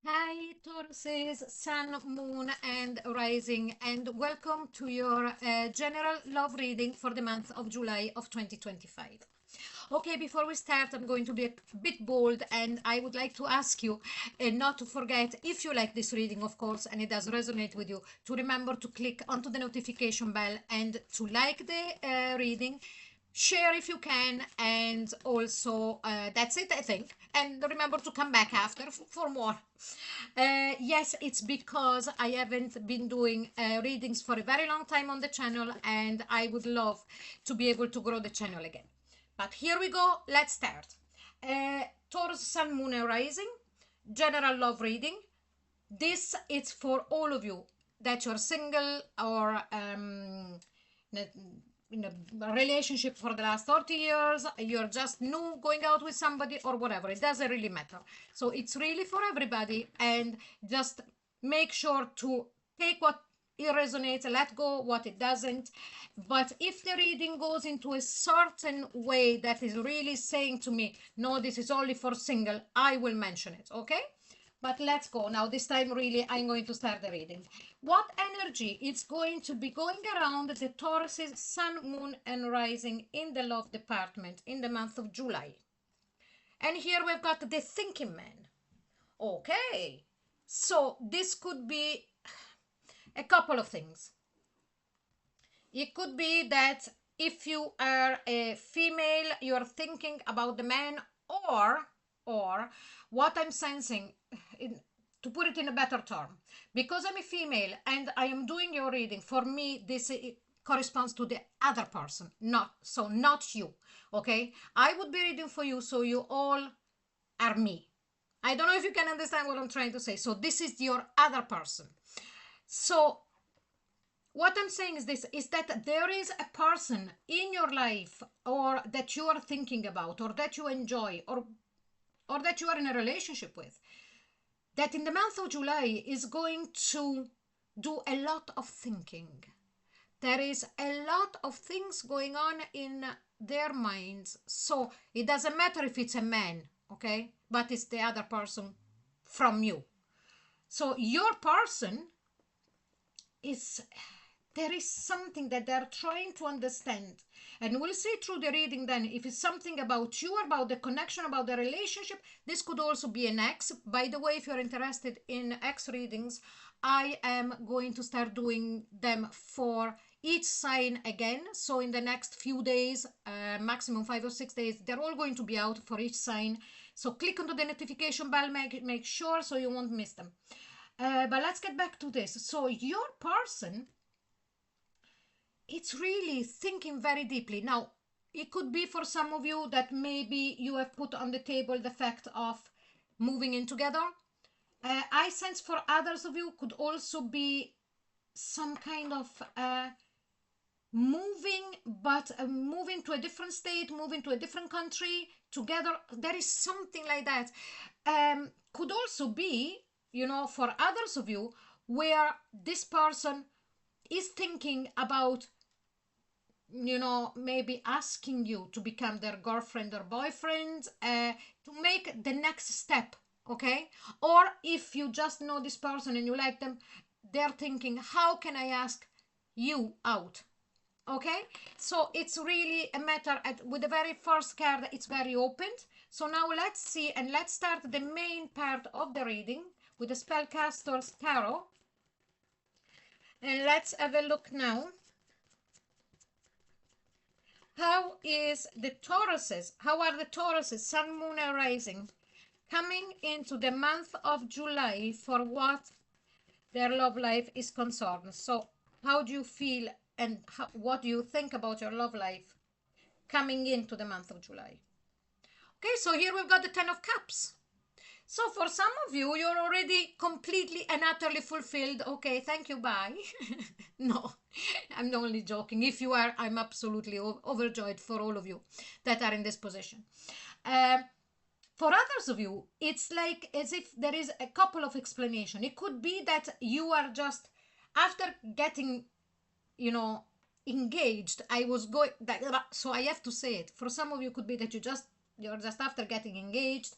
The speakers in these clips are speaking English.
Hi, Tauruses, Sun, Moon, and Rising, and welcome to your general love reading for the month of July of 2025. Okay, before we start, I'm going to be a bit bold, and I would like to ask you not to forget, if you like this reading, of course, and it does resonate with you, to remember to click onto the notification bell and to like the reading, share if you can, and also that's it, I think. And remember to come back after for more. Yes, it's because I haven't been doing readings for a very long time on the channel, and I would love to be able to grow the channel again. But here we go, let's start. Taurus Sun, Moon, and Rising, general love reading. This is for all of you that you're single or in a relationship for the last 30 years, you're just new going out with somebody or whatever. It doesn't really matter. So it's really for everybody, and just make sure to take what it resonates, let go what it doesn't. But if the reading goes into a certain way that is really saying to me, no, this is only for single, I will mention it, okay? But let's go now. This time, really, I'm going to start the reading. What energy is going to be going around the Taurus's Sun, Moon, and Rising in the love department in the month of July? And here we've got the thinking man. Okay, so this could be a couple of things. It could be that if you are a female, you're thinking about the man, or what I'm sensing, to put it in a better term, because I'm a female and I am doing your reading, for me this corresponds to the other person, not you. Okay, I would be reading for you, so you all are me. I don't know if you can understand what I'm trying to say. So this is your other person. So what I'm saying is this, is that there is a person in your life, or that you are thinking about, or that you enjoy, or that you are in a relationship with, that in the month of July is going to do a lot of thinking. There is a lot of things going on in their minds. So it doesn't matter if it's a man, okay? But it's the other person from you. So your person is, there is something that they're trying to understand, and we'll see through the reading then if it's something about you, about the connection, about the relationship. This could also be an ex. By the way, if you're interested in ex readings, I am going to start doing them for each sign again. So in the next few days, maximum 5 or 6 days, they're all going to be out for each sign. So click onto the notification bell, make sure so you won't miss them. But let's get back to this. So your person, it's really thinking very deeply. Now, it could be for some of you that maybe you have put on the table the fact of moving in together. I sense for others of you could also be some kind of moving, but moving to a different state, moving to a different country together. There is something like that. Could also be, you know, for others of you, where this person is thinking about, you know, maybe asking you to become their girlfriend or boyfriend, to make the next step, okay? Or if you just know this person and you like them, they're thinking, how can I ask you out? Okay, so it's really a matter with the very first card, it's very open. So now let's see, and let's start the main part of the reading with the Spellcaster's Tarot. And let's have a look now. How are the Tauruses, Sun, Moon, and Rising, coming into the month of July for what their love life is concerned? So how do you feel, and what do you think about your love life coming into the month of July? Okay, so here we've got the Ten of Cups. So for some of you, you're already completely and utterly fulfilled. Okay, thank you, bye. No, I'm only joking. If you are, I'm absolutely overjoyed for all of you that are in this position. For others of you, it's like as if there is a couple of explanations. It could be that you are just, after getting, you know, engaged, so I have to say it. For some of you, it could be that you're just after getting engaged,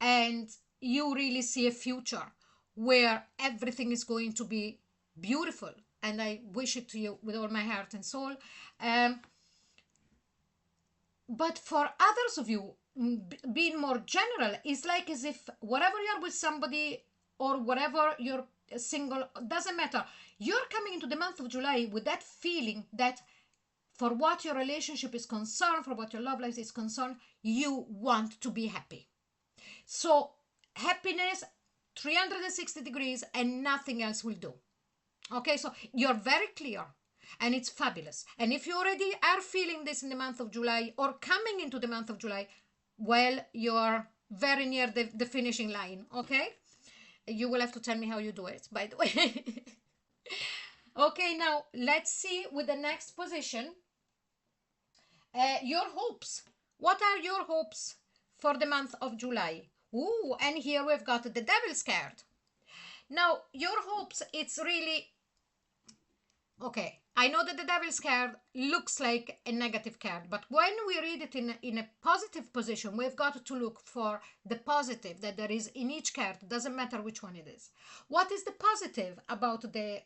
and you really see a future where everything is going to be beautiful, and I wish it to you with all my heart and soul. Um, but for others of you, being more general, is like as if wherever you're with somebody or whatever you're single, doesn't matter. You're coming into the month of July with that feeling that for what your relationship is concerned, for what your love life is concerned, you want to be happy. So happiness 360 degrees and nothing else will do. Okay, so you're very clear and it's fabulous. And if you already are feeling this in the month of July or coming into the month of July, well, you're very near the finishing line. Okay, you will have to tell me how you do it, by the way. Okay, now let's see with the next position. Your hopes. What are your hopes for the month of July? Ooh, and here we've got the Devil's card. Now, your hopes, it's really... Okay, I know that the Devil's card looks like a negative card, but when we read it in a positive position, we've got to look for the positive that there is in each card. Doesn't matter which one it is. What is the positive about the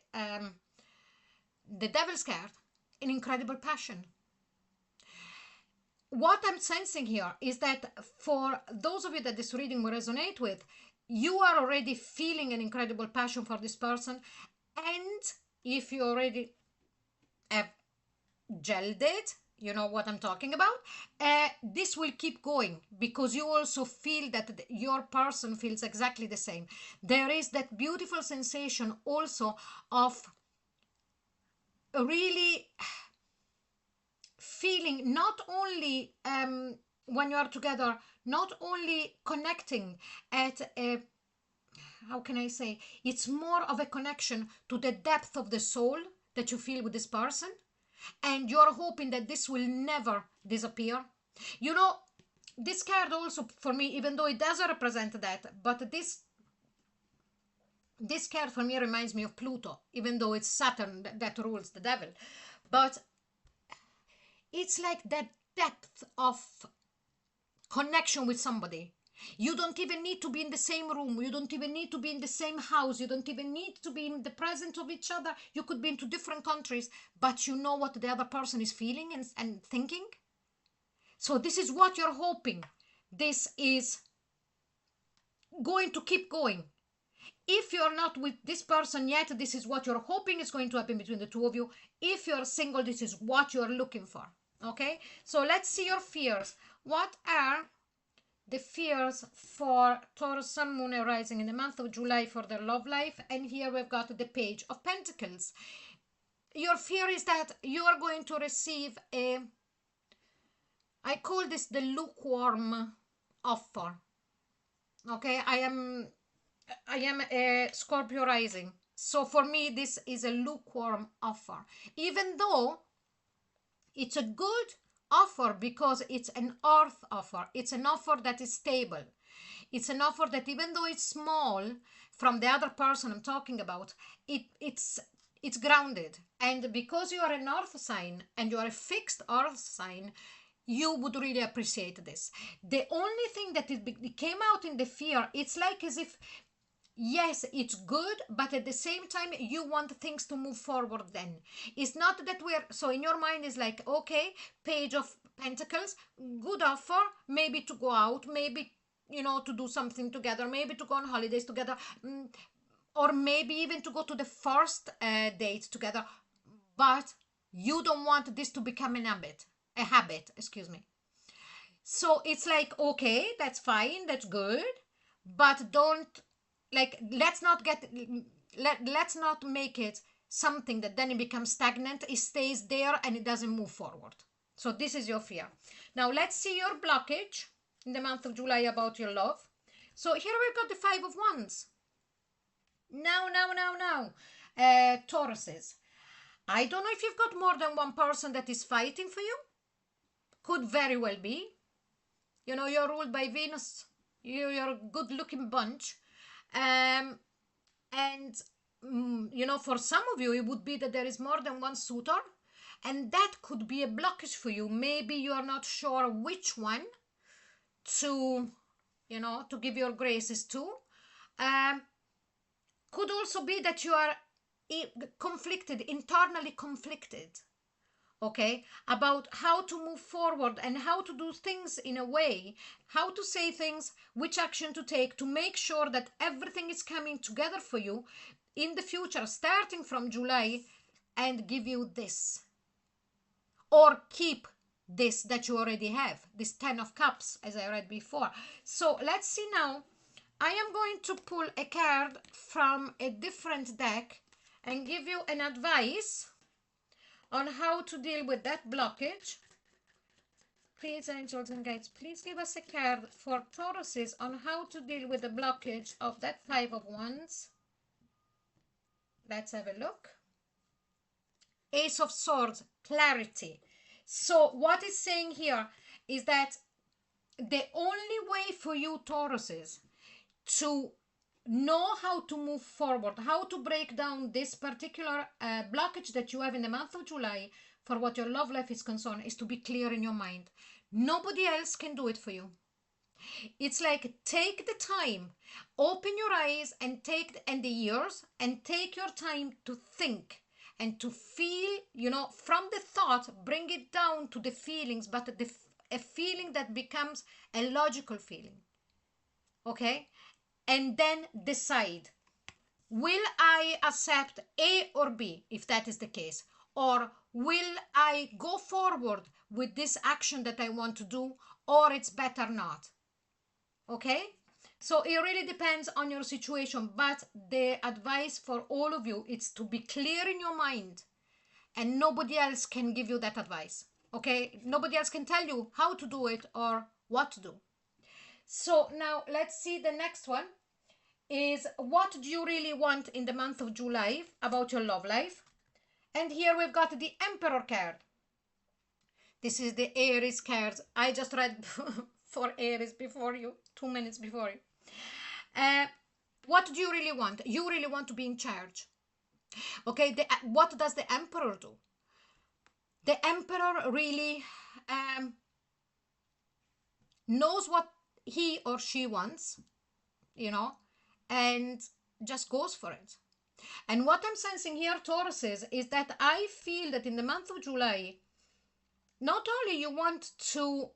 Devil's card? An incredible passion. What I'm sensing here is that for those of you that this reading will resonate with, you are already feeling an incredible passion for this person. And if you already have gelled it, you know what I'm talking about, this will keep going because you also feel that your person feels exactly the same. There is that beautiful sensation also of really feeling not only when you are together, not only connecting at a, how can I say, it's more of a connection to the depth of the soul that you feel with this person, and you're hoping that this will never disappear. You know, this card also for me, even though it doesn't represent that, but this card for me reminds me of Pluto, even though it's Saturn that rules the devil. But it's like that depth of connection with somebody. You don't even need to be in the same room. You don't even need to be in the same house. You don't even need to be in the presence of each other. You could be in two different countries, but you know what the other person is feeling and thinking. So this is what you're hoping. This is going to keep going. If you're not with this person yet, this is what you're hoping is going to happen between the two of you. If you're single, this is what you're looking for. Okay, so let's see your fears. What are the fears for Taurus, Sun, Moon, and Rising in the month of July for their love life? And here we've got the Page of Pentacles. Your fear is that you are going to receive a, I call this the lukewarm offer. Okay, I am a Scorpio rising. So for me, this is a lukewarm offer. Even though it's a good offer because it's an earth offer. It's an offer that is stable. It's an offer that even though it's small from the other person I'm talking about, it's grounded. And because you are an earth sign and you are a fixed earth sign, you would really appreciate this. The only thing that it came out in the fear, it's like as if, yes, it's good, but at the same time, you want things to move forward then. It's not that we're, so in your mind is like, okay, Page of Pentacles, good offer, maybe to go out, maybe, you know, to do something together, maybe to go on holidays together, or maybe even to go to the first date together, but you don't want this to become a habit, excuse me. So it's like, okay, that's fine, that's good, but don't, like, let's not make it something that then it becomes stagnant. It stays there and it doesn't move forward. So this is your fear. Now let's see your blockage in the month of July about your love. So here we've got the Five of Wands. Now, Tauruses. I don't know if you've got more than one person that is fighting for you. Could very well be. You know, you're ruled by Venus. You're a good-looking bunch. You know, for some of you, it would be that there is more than one suitor, and that could be a blockage for you. Maybe you are not sure which one to, you know, to give your graces to. Could also be that you are conflicted, internally conflicted, okay, about how to move forward and how to do things in a way, how to say things, which action to take to make sure that everything is coming together for you in the future, starting from July, and give you this, or keep this that you already have, this 10 of Cups, as I read before. So let's see now. I am going to pull a card from a different deck and give you an advice on how to deal with that blockage. Please, angels and guides, please give us a card for Tauruses on how to deal with the blockage of that 5 of Wands. Let's have a look. Ace of Swords, clarity. So what it's saying here is that the only way for you, Tauruses, to know how to move forward, how to break down this particular blockage that you have in the month of July for what your love life is concerned, is to be clear in your mind. Nobody else can do it for you. It's like, take the time, open your eyes and the ears, and take your time to think and to feel, you know, from the thought, bring it down to the feelings, but a feeling that becomes a logical feeling. Okay? And then decide, will I accept A or B, if that is the case? Or will I go forward with this action that I want to do, or it's better not? Okay? So it really depends on your situation, but the advice for all of you is to be clear in your mind, and nobody else can give you that advice. Okay? Nobody else can tell you how to do it or what to do. So now let's see, the next one is, what do you really want in the month of July about your love life? And here we've got the Emperor card. This is the Aries card. I just read for Aries before you, 2 minutes before you. What do you really want? You really want to be in charge. Okay, what does the Emperor do? The Emperor really knows what he or she wants, you know, and just goes for it. And what I'm sensing here, Tauruses, is that I feel that in the month of July, not only you want to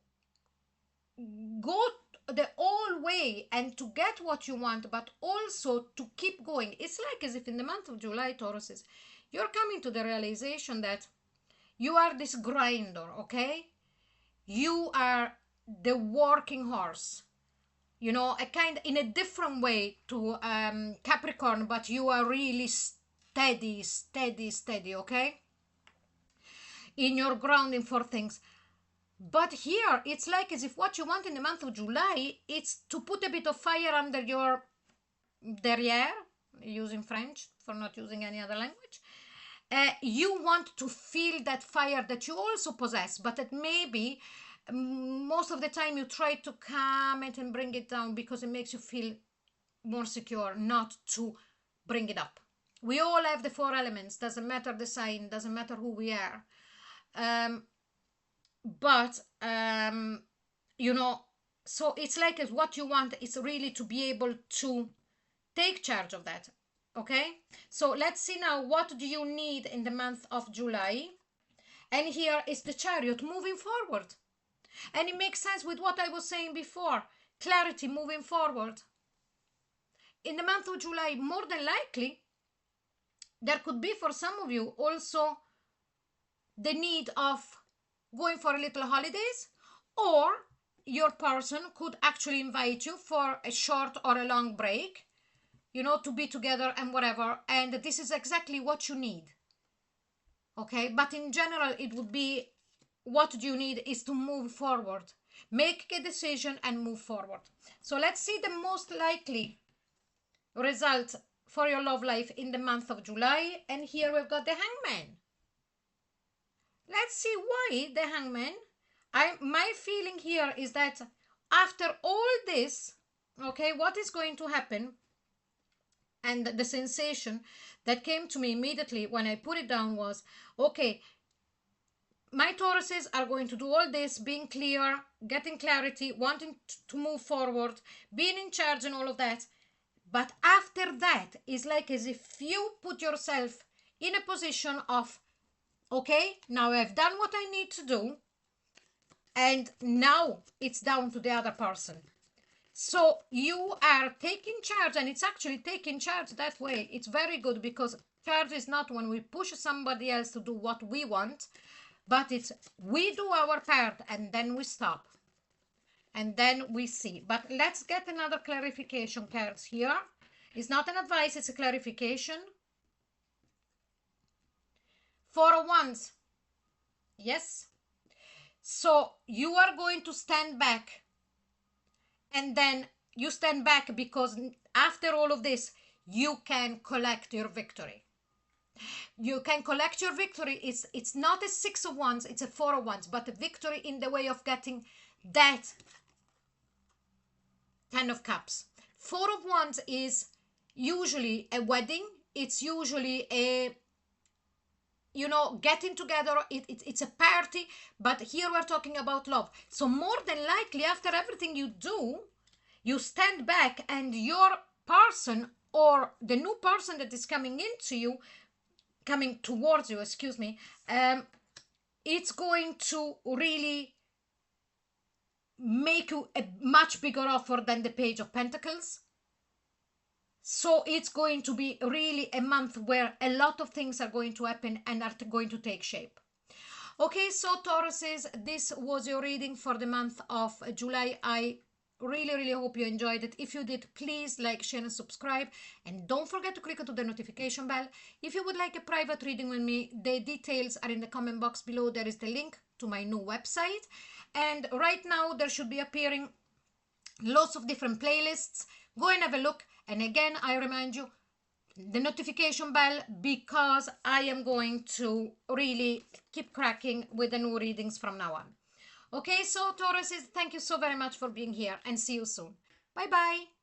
go the whole way and to get what you want, but also to keep going. It's like as if in the month of July, Tauruses, you're coming to the realization that you are this grinder, okay? You are the working horse, you know, a kind, in a different way to Capricorn, but you are really steady, okay? In your grounding for things. But here, it's like as if what you want in the month of July, it's to put a bit of fire under your derrière, using French for not using any other language. You want to feel that fire that you also possess, but that maybe most of the time you try to calm it and bring it down because it makes you feel more secure, not to bring it up. We all have the 4 elements, doesn't matter the sign, doesn't matter who we are. You know, so it's like as what you want is really to be able to take charge of that. Okay, so let's see now, what do you need in the month of July? And here is the Chariot, moving forward. And it makes sense with what I was saying before, clarity, moving forward. In the month of July, more than likely, there could be for some of you also the need of going for a little holidays, or your person could actually invite you for a short or a long break, you know, to be together and whatever, and this is exactly what you need. Okay, but in general, it would be, what do you need is to move forward, make a decision and move forward. So let's see the most likely result for your love life in the month of July, and here we've got the Hangman. Let's see why the Hangman. My feeling here is that after all this, okay, what is going to happen, and the sensation that came to me immediately when I put it down was, okay, my Tauruses are going to do all this, being clear, getting clarity, wanting to move forward, being in charge and all of that. But after that, it's like as if you put yourself in a position of, okay, now I've done what I need to do, and now it's down to the other person. So you are taking charge, and it's actually taking charge that way. It's very good, because charge is not when we push somebody else to do what we want, but it's we do our part and then we stop. And then we see. But let's get another clarification cards here. It's not an advice, it's a clarification. Four of Wands. Yes. So you are going to stand back. And then you stand back because after all of this, you can collect your victory. You can collect your victory. It's not a Six of Wands, it's a Four of Wands, but a victory in the way of getting that Ten of Cups. Four of Wands is usually a wedding. It's usually a, you know, getting together. It's a party, but here we're talking about love. So more than likely, after everything you do, you stand back, and your person, or the new person that is coming towards you, excuse me, it's going to really make you a much bigger offer than the Page of Pentacles. So it's going to be really a month where a lot of things are going to happen and are going to take shape. Okay, so Tauruses, this was your reading for the month of July. I really hope you enjoyed it. If you did, please like, share and subscribe, and don't forget to click onto the notification bell. If you would like a private reading with me, the details are in the comment box below. There is the link to my new website, and right now there should be appearing lots of different playlists. Go and have a look, and again I remind you, the notification bell, because I am going to really keep cracking with the new readings from now on. Okay, so Tauruses, thank you so very much for being here, and see you soon. Bye bye.